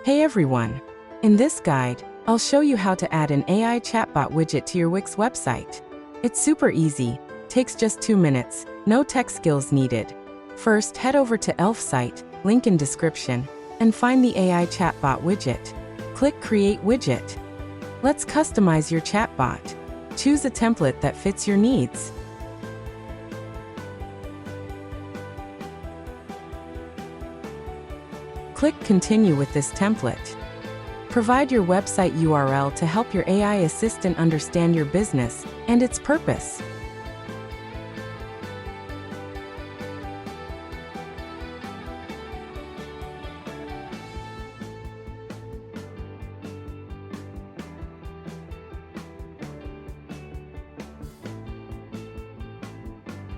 Hey everyone! In this guide, I'll show you how to add an AI chatbot widget to your Wix website. It's super easy, takes just 2 minutes, no tech skills needed. First, head over to Elfsight, link in description, and find the AI chatbot widget. Click Create Widget. Let's customize your chatbot. Choose a template that fits your needs. Click Continue with this template. Provide your website URL to help your AI assistant understand your business and its purpose.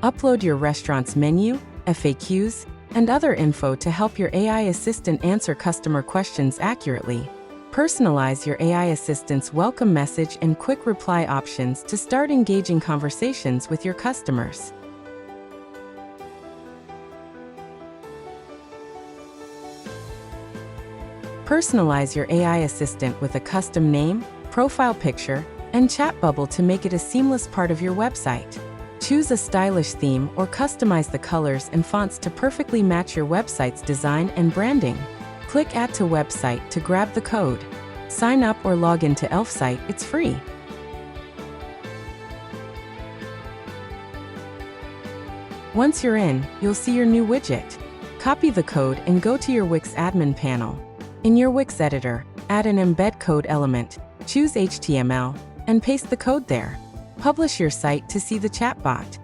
Upload your restaurant's menu, FAQs, and other info to help your AI assistant answer customer questions accurately. Personalize your AI assistant's welcome message and quick reply options to start engaging conversations with your customers. Personalize your AI assistant with a custom name, profile picture, and chat bubble to make it a seamless part of your website. Choose a stylish theme or customize the colors and fonts to perfectly match your website's design and branding. Click Add to Website to grab the code. Sign up or log into Elfsight, it's free. Once you're in, you'll see your new widget. Copy the code and go to your Wix admin panel. In your Wix Editor, add an Embed Code element, choose HTML, and paste the code there. Publish your site to see the chatbot.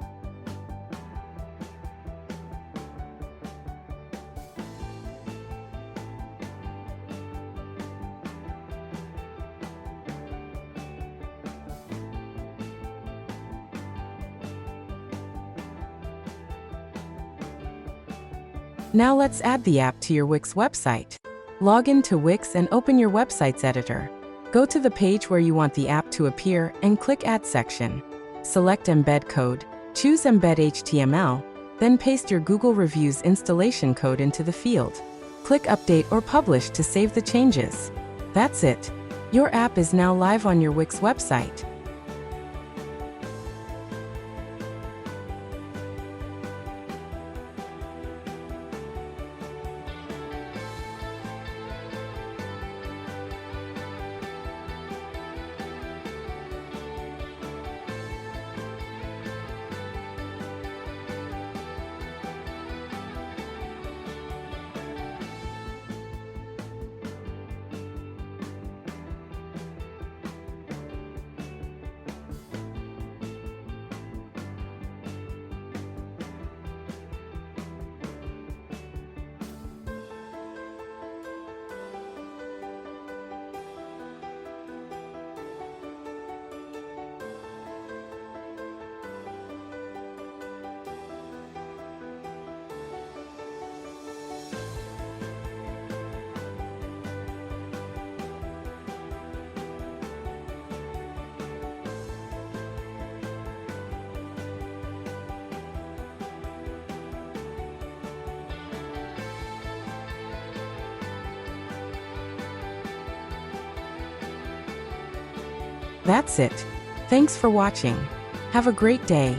Now let's add the app to your Wix website. Log in to Wix and open your website's editor. Go to the page where you want the app to appear and click Add section. Select Embed Code, choose Embed HTML, then paste your Google Reviews installation code into the field. Click Update or Publish to save the changes. That's it. Your app is now live on your Wix website. That's it. Thanks for watching. Have a great day.